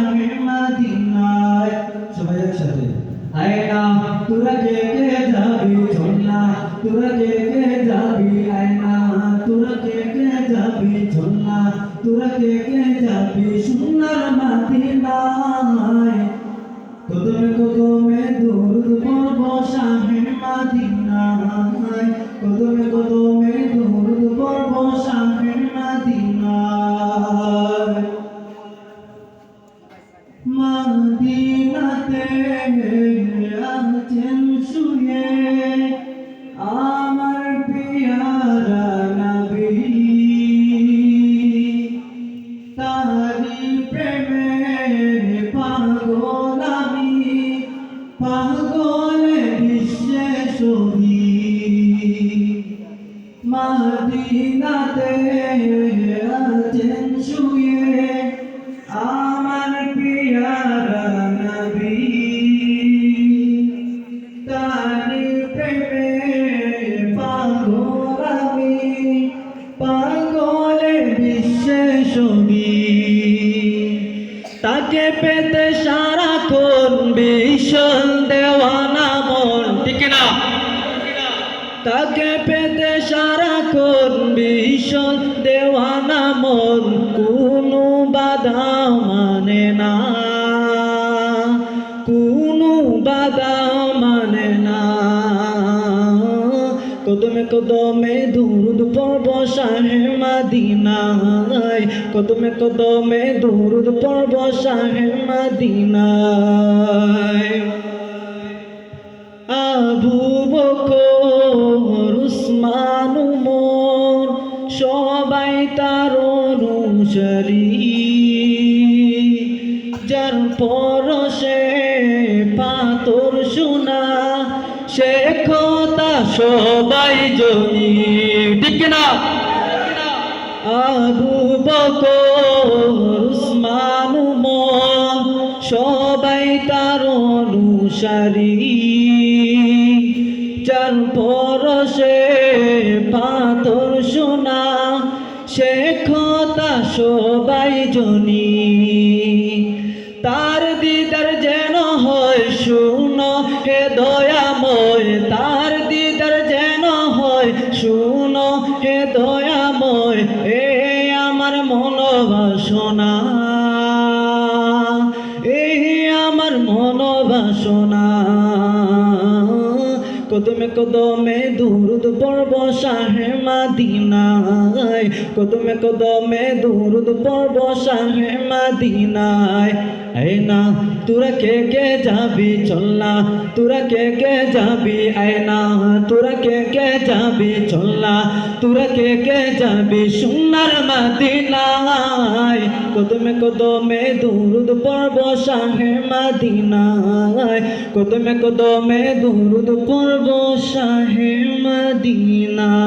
শাহে মদিনায় সবাই একসাথে আয়না তোরা কে কে যাবি ঝোলা তোরা কে কে যাবি আয়না তোরা কে কে যাবি ঝোলা তোরা কে কে যাবি সোনার মদিনায় কদমে কদমে দরুদ পড়ব শাহে মদিনায় কদমে কদমে দরুদ পড়ব শাহে মদিনায় মদিনাতে আছেন শুয়ে আমার পিয়ারা নবী তারি প্রেমে পাগল আমি পাগল বিশ্বসী মদিনাতে আছেন শুয়ে আমার পিয়ারা নবী তারি প্রেমে পাগল আমি পাগল বিশ্বসী তাকে পেতে সারাক্ষণ ভীষণ দেওয়ানা মন ঠিক না তাকে পেতে সারাক্ষণ ভীষণ দেওয়ানা মন কোনো বাধা মানে না কোনো বাধা মানে না কদমে কদমে দরুদ পড়ব শাহে মদিনায় কদমে কদমে দরুদ পড়ব শাহে মদিনায় আবু বকর উসমান উমর সবাই তার অনুসারী যার পরশে পাথর সোনা সে কথা সবাই জানি ঠিক না আবু বকর উসমান উমর সবাই তার অনুসারী যার পরশে পাথর সোনা সে কথা সবাই জানি তার দিদার যেন হয় শুনো হে দয়াময় তার দিদার যেন হয় শুনো হে দয়াময় এ আমার মনোবাসনা এই আমার মনোবাসনা কদমে কদমে দরুদ পড়ব শাহে মদিনায় কদমে কদমে দরুদ পড়ব শাহে মদিনায় আয়না তোরা কে কে যাবি চল্লা তোরা কে কে যাবি আয়না তোরা কে কে যাবি চল্লা তোরা কে কে যাবি সোনার মদিনায় কদমে কদমে দরুদ পড়ব শাহে মদিনায় কদমে কদমে দরুদ পড়ব শাহে মদিনায়